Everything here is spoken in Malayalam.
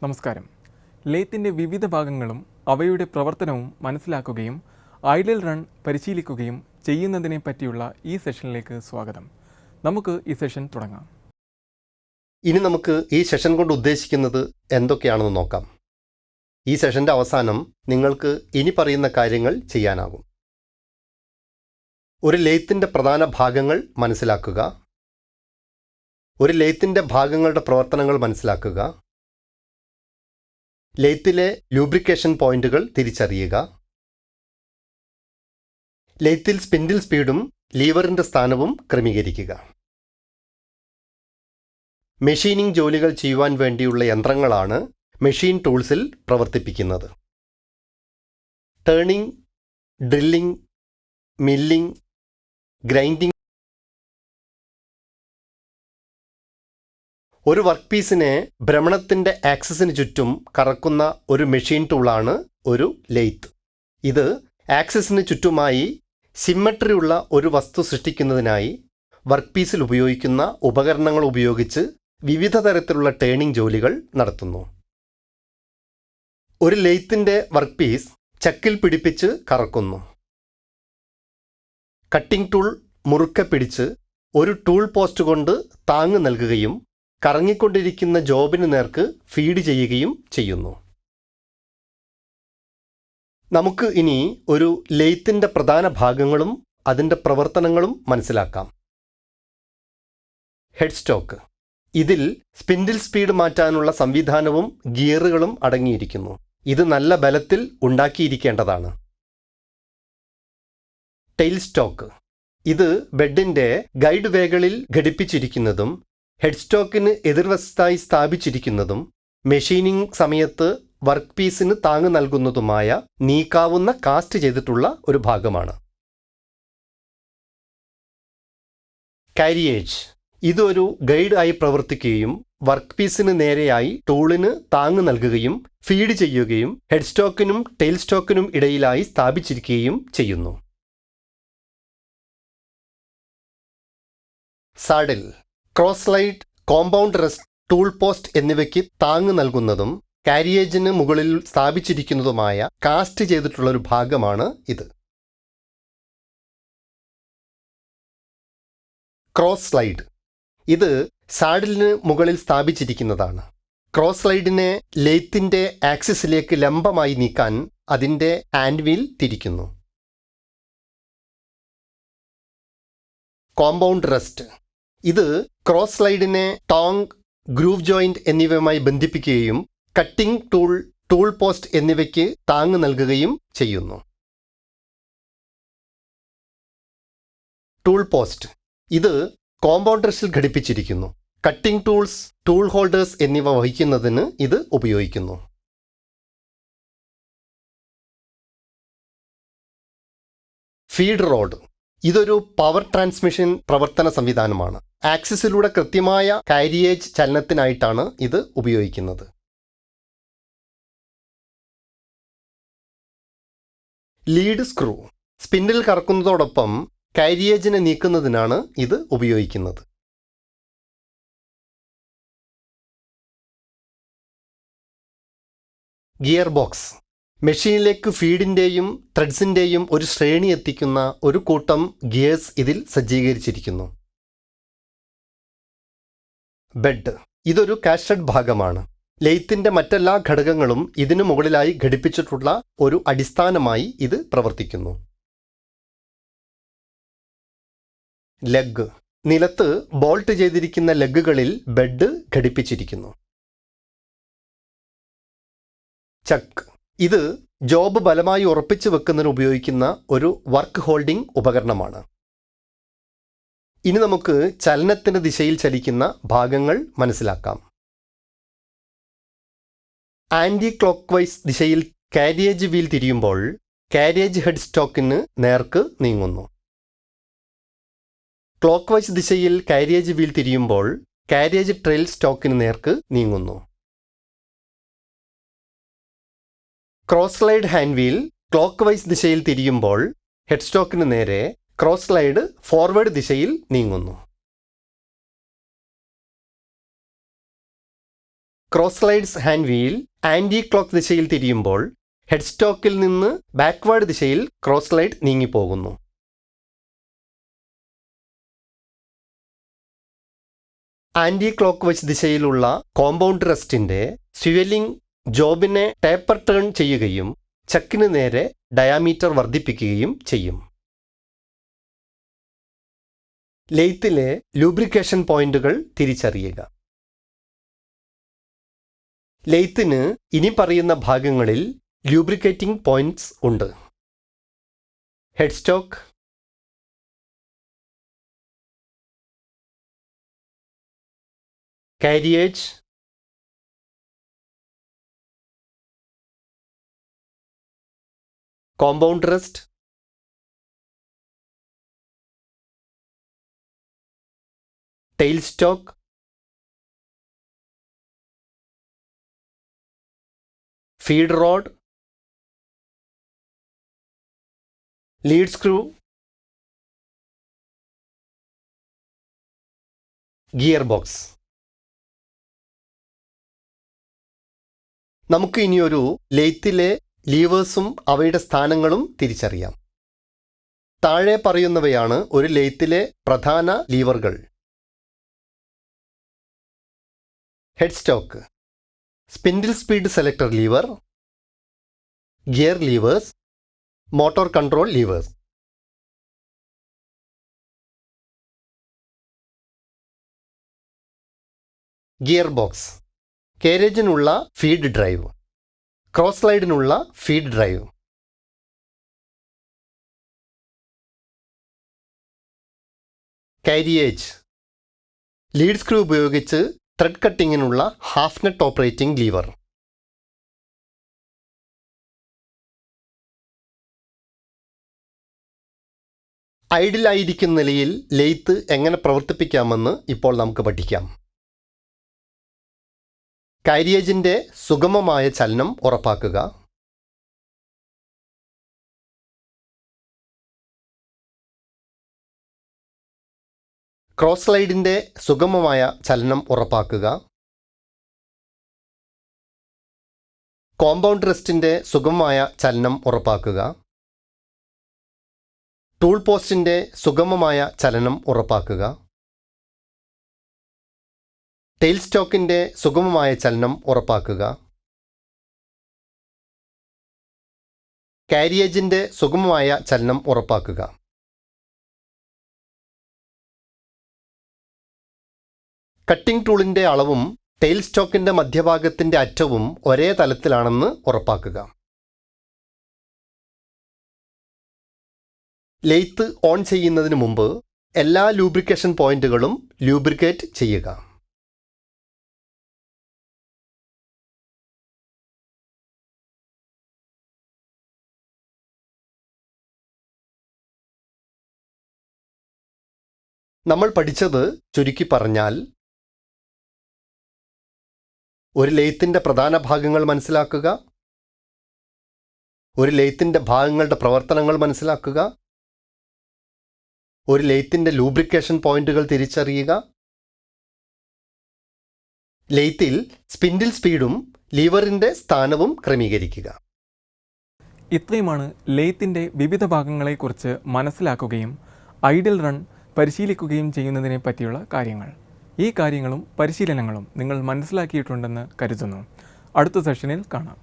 നമസ്കാരം. ലേത്തിൻ്റെ വിവിധ ഭാഗങ്ങളും അവയുടെ പ്രവർത്തനവും മനസ്സിലാക്കുകയും ഐഡൽ റൺ പരിശീലിക്കുകയും ചെയ്യുന്നതിനെ പറ്റിയുള്ള ഈ സെഷനിലേക്ക് സ്വാഗതം. നമുക്ക് ഈ സെഷൻ തുടങ്ങാം. ഇനി നമുക്ക് ഈ സെഷൻ കൊണ്ട് ഉദ്ദേശിക്കുന്നത് എന്തൊക്കെയാണെന്ന് നോക്കാം. ഈ സെഷൻ്റെ അവസാനം നിങ്ങൾക്ക് ഇനി പറയുന്ന കാര്യങ്ങൾ ചെയ്യാനാകും. ഒരു ലേത്തിൻ്റെ പ്രധാന ഭാഗങ്ങൾ മനസ്സിലാക്കുക, ഒരു ലേത്തിൻ്റെ ഭാഗങ്ങളുടെ പ്രവർത്തനങ്ങൾ മനസ്സിലാക്കുക, ലേത്തിലെ ലൂബ്രിക്കേഷൻ പോയിന്റുകൾ തിരിച്ചറിയുക, ലേത്തിൽ സ്പിൻഡിൽ സ്പീഡും ലീവറിൻ്റെ സ്ഥാനവും ക്രമീകരിക്കുക. മെഷീനിംഗ് ജോലികൾ ചെയ്യുവാൻ വേണ്ടിയുള്ള യന്ത്രങ്ങളാണ് മെഷീൻ ടൂൾസിൽ പ്രവർത്തിപ്പിക്കുന്നത്. Turning, drilling, milling, grinding. ഒരു വർക്ക് പീസിനെ ഭ്രമണത്തിൻ്റെ ആക്സിസിന് ചുറ്റും കറക്കുന്ന ഒരു മെഷീൻ ടൂളാണ് ഒരു ലെയ്ത്ത്. ഇത് ആക്സിസിന് ചുറ്റുമായി സിമ്മട്രിയുള്ള ഒരു വസ്തു സൃഷ്ടിക്കുന്നതിനായി വർക്ക് പീസിൽ ഉപയോഗിക്കുന്ന ഉപകരണങ്ങൾ ഉപയോഗിച്ച് വിവിധ തരത്തിലുള്ള ടേണിംഗ് ജോലികൾ നടത്തുന്നു. ഒരു ലെയ്ത്തിൻ്റെ വർക്ക് പീസ് ചക്കിൽ പിടിപ്പിച്ച് കറക്കുന്നു. കട്ടിംഗ് ടൂൾ മുറുക്കെ പിടിച്ച് ഒരു ടൂൾ പോസ്റ്റ് കൊണ്ട് താങ്ങ് നൽകുകയും കറങ്ങിക്കൊണ്ടിരിക്കുന്ന ജോബിന് നേർക്ക് ഫീഡ് ചെയ്യുകയും ചെയ്യുന്നു. നമുക്ക് ഇനി ഒരു ലെയ്ത്തിൻ്റെ പ്രധാന ഭാഗങ്ങളും അതിൻ്റെ പ്രവർത്തനങ്ങളും മനസ്സിലാക്കാം. Head stock. ഇതിൽ സ്പിൻഡിൽ സ്പീഡ് മാറ്റാനുള്ള സംവിധാനവും ഗിയറുകളും അടങ്ങിയിരിക്കുന്നു. ഇത് നല്ല ബലത്തിൽ ഉണ്ടാക്കിയിരിക്കേണ്ടതാണ്. Tailstock. ഇത് ബെഡിൻ്റെ ഗൈഡ് വേകളിൽ ഘടിപ്പിച്ചിരിക്കുന്നതും ഹെഡ് സ്റ്റോക്കിന് എതിർവശത്തായി സ്ഥാപിച്ചിരിക്കുന്നതും മെഷീനിംഗ് സമയത്ത് വർക്ക് പീസിന് താങ്ങ് നൽകുന്നതുമായ നീക്കാവുന്ന കാസ്റ്റ് ചെയ്തിട്ടുള്ള ഒരു ഭാഗമാണ്. കാരിയേജ്. ഇതൊരു ഗൈഡ് ആയി പ്രവർത്തിക്കുകയും വർക്ക് പീസിന് നേരെയായി ടൂളിന് താങ്ങ് നൽകുകയും ഫീഡ് ചെയ്യുകയും ഹെഡ് സ്റ്റോക്കിനും ടെയിൽ സ്റ്റോക്കിനും ഇടയിലായി സ്ഥാപിച്ചിരിക്കുകയും ചെയ്യുന്നു. Saddle. Cross slide, compound rest, tool post എന്നിവയ്ക്ക് താങ്ങ് നൽകുന്നതും കാരിയേജിന് മുകളിൽ സ്ഥാപിച്ചിരിക്കുന്നതുമായ കാസ്റ്റ് ചെയ്തിട്ടുള്ള ഒരു ഭാഗമാണ് ഇത്. Cross slide. ഇത് സാഡിലിന് മുകളിൽ സ്ഥാപിച്ചിരിക്കുന്നതാണ്. ക്രോസ് സ്ലൈഡിനെ ലെയ്ത്തിൻ്റെ ആക്സിസിലേക്ക് ലംബമായി നീക്കാൻ അതിൻ്റെ ഹാൻഡ് വീൽ തിരിക്കുന്നു. Compound rest. ഇത് ക്രോസ് സ്ലൈഡിനെ ടോങ്, ഗ്രൂവ് ജോയിന്റ് എന്നിവയുമായി ബന്ധിപ്പിക്കുകയും കട്ടിംഗ് ടൂൾ, ടൂൾ പോസ്റ്റ് എന്നിവയ്ക്ക് താങ്ങ് നൽകുകയും ചെയ്യുന്നു. Tool post. ഇത് കോമ്പൗണ്ട് റെസ്റ്റിൽ ഘടിപ്പിച്ചിരിക്കുന്നു. കട്ടിംഗ് ടൂൾസ്, ടൂൾ ഹോൾഡേഴ്സ് എന്നിവ വഹിക്കുന്നതിന് ഇത് ഉപയോഗിക്കുന്നു. Feed road. ഇതൊരു പവർ ട്രാൻസ്മിഷൻ പ്രവർത്തന സംവിധാനമാണ്. ആക്സിസിലൂടെ കൃത്യമായ കാരിയേജ് ചലനത്തിനായിട്ടാണ് ഇത് ഉപയോഗിക്കുന്നത്. Lead screw. സ്പിൻഡിൽ കറക്കുന്നതോടൊപ്പം കാരിയേജിനെ നീക്കുന്നതിനാണ് ഇത് ഉപയോഗിക്കുന്നത്. Gear box. മെഷീനിലേക്ക് ഫീഡിൻ്റെയും ത്രെഡ്സിൻ്റെയും ഒരു ശ്രേണി എത്തിക്കുന്ന ഒരു കൂട്ടം ഗിയേഴ്സ് ഇതിൽ സജ്ജീകരിച്ചിരിക്കുന്നു. ബെഡ്. ഇതൊരു കാസ്റ്റഡ് ഭാഗമാണ്. ലെയ്ത്തിൻ്റെ മറ്റെല്ലാ ഘടകങ്ങളും ഇതിനു മുകളിലായി ഘടിപ്പിച്ചിട്ടുള്ള ഒരു അടിസ്ഥാനമായി ഇത് പ്രവർത്തിക്കുന്നു. ലെഗ്. നിലത്ത് ബോൾട്ട് ചെയ്തിരിക്കുന്ന ലെഗുകളിൽ ബെഡ് ഘടിപ്പിച്ചിരിക്കുന്നു. ചക്ക്. ഇത് ജോബ് ബലമായി ഉറപ്പിച്ചു വെക്കുന്നതിന് ഉപയോഗിക്കുന്ന ഒരു വർക്ക് ഹോൾഡിംഗ് ഉപകരണമാണ്. ഇനി നമുക്ക് ചലനത്തിൻ്റെ ദിശയിൽ ചലിക്കുന്ന ഭാഗങ്ങൾ മനസ്സിലാക്കാം. ആൻറ്റി ക്ലോക്ക് വൈസ് ദിശയിൽ കാരിയേജ് വീൽ തിരിയുമ്പോൾ കാരിയേജ് ഹെഡ് സ്റ്റോക്കിന് നേർക്ക് നീങ്ങുന്നു. ക്ലോക്ക് വൈസ് ദിശയിൽ കാരിയേജ് വീൽ തിരിയുമ്പോൾ കാരിയേജ് ട്രെയിൽ സ്റ്റോക്കിന് നേർക്ക് നീങ്ങുന്നു. Cross slide hand wheel clock vice ദിശയിൽ തിരിയുമ്പോൾ ഹെഡ് സ്റ്റോക്കിന് നേരെ ക്രോസ് സ്ലൈഡ് ഫോർവേഡ് ദിശയിൽ നീങ്ങുന്നു. Cross slides hand wheel anti clock ദിശയിൽ തിരിയുമ്പോൾ ഹെഡ് സ്റ്റോക്കിൽ നിന്ന് ബാക്ക്വേർഡ് ദിശയിൽ ക്രോസ് സ്ലൈഡ് നീങ്ങിപ്പോകുന്നു. ആൻറ്റി ക്ലോക്ക് വൈസ് ദിശയിലുള്ള കോമ്പൗണ്ട് റെസ്റ്റിൻ്റെ സ്വിവലിംഗ് ജോബിനെ ടേപ്പർ ടേൺ ചെയ്യുകയും ചക്കിന് നേരെ ഡയാമീറ്റർ വർദ്ധിപ്പിക്കുകയും ചെയ്യും. ലെയ്ത്തിലെ ലൂബ്രിക്കേഷൻ പോയിന്റുകൾ തിരിച്ചറിയുക. ലെയ്ത്തിന് ഇനി പറയുന്ന ഭാഗങ്ങളിൽ ലൂബ്രിക്കേറ്റിംഗ് പോയിന്റ്സ് ഉണ്ട്. Head stock, carriage, compound rest, tail stock, feed rod, lead screw, gear box. നമുക്ക് ഇനിയൊരു ലെയ്ത്തിലെ ലീവേഴ്സും അവയുടെ സ്ഥാനങ്ങളും തിരിച്ചറിയാം. താഴെ പറയുന്നവയാണ് ഒരു ലെയ്ത്തിലെ പ്രധാന ലീവറുകൾ. Headstock, spindle speed selector lever, gear levers, motor control levers. Gearbox, കാരേജിനുള്ള ഫീഡ് ഡ്രൈവ്, ക്രോസ് സ്ലൈഡിനുള്ള feed drive. Carriage, lead screw ഉപയോഗിച്ച് ത്രെഡ് കട്ടിങ്ങിനുള്ള ഹാഫ് നെറ്റ് ഓപ്പറേറ്റിംഗ് ലീവർ. ഐഡിലായിരിക്കുന്ന നിലയിൽ ലെയ്ത്ത് എങ്ങനെ പ്രവർത്തിപ്പിക്കാമെന്ന് ഇപ്പോൾ നമുക്ക് പഠിക്കാം. കാരിയേജിൻ്റെ സുഗമമായ ചലനം ഉറപ്പാക്കുക. ക്രോസ് സ്ലൈഡിൻ്റെ സുഗമമായ ചലനം ഉറപ്പാക്കുക. കോമ്പൗണ്ട് റെസ്റ്റിൻ്റെ സുഗമമായ ചലനം ഉറപ്പാക്കുക. ടൂൾ പോസ്റ്റിൻ്റെ സുഗമമായ ചലനം ഉറപ്പാക്കുക. ടെയിൽ സ്റ്റോക്കിൻ്റെ സുഗമമായ ചലനം ഉറപ്പാക്കുക. കാരിയേജിൻ്റെ സുഗമമായ ചലനം ഉറപ്പാക്കുക. കട്ടിംഗ് ടൂളിൻ്റെ അളവും ടെയിൽ സ്റ്റോക്കിൻ്റെ മധ്യഭാഗത്തിൻ്റെ അറ്റവും ഒരേ തലത്തിലാണെന്ന് ഉറപ്പാക്കുക. ലെയ്ത്ത് ഓൺ ചെയ്യുന്നതിന് മുമ്പ് എല്ലാ ലൂബ്രിക്കേഷൻ പോയിന്റുകളും ലൂബ്രിക്കേറ്റ് ചെയ്യുക. നമ്മൾ പഠിച്ചത് ചുരുക്കി പറഞ്ഞാൽ, ഒരു ലെയ്ത്തിൻ്റെ പ്രധാന ഭാഗങ്ങൾ മനസ്സിലാക്കുക, ഒരു ലെയ്ത്തിൻ്റെ ഭാഗങ്ങളുടെ പ്രവർത്തനങ്ങൾ മനസ്സിലാക്കുക, ഒരു ലെയ്ത്തിൻ്റെ ലൂബ്രിക്കേഷൻ പോയിന്റുകൾ തിരിച്ചറിയുക, ലെയ്ത്തിൽ സ്പിൻഡിൽ സ്പീഡും ലീവറിൻ്റെ സ്ഥാനവും ക്രമീകരിക്കുക. ഇത്രയുമാണ് ലെയ്ത്തിൻ്റെ വിവിധ ഭാഗങ്ങളെക്കുറിച്ച് മനസ്സിലാക്കുകയും ഐഡിൽ റൺ പരിശീലിക്കുകയും ചെയ്യുന്നതിനെ പറ്റിയുള്ള കാര്യങ്ങൾ. ഈ കാര്യങ്ങളും പരിശീലനങ്ങളും നിങ്ങൾ മനസ്സിലാക്കിയിട്ടുണ്ടെന്ന് കരുതുന്നു. അടുത്ത സെഷനിൽ കാണാം.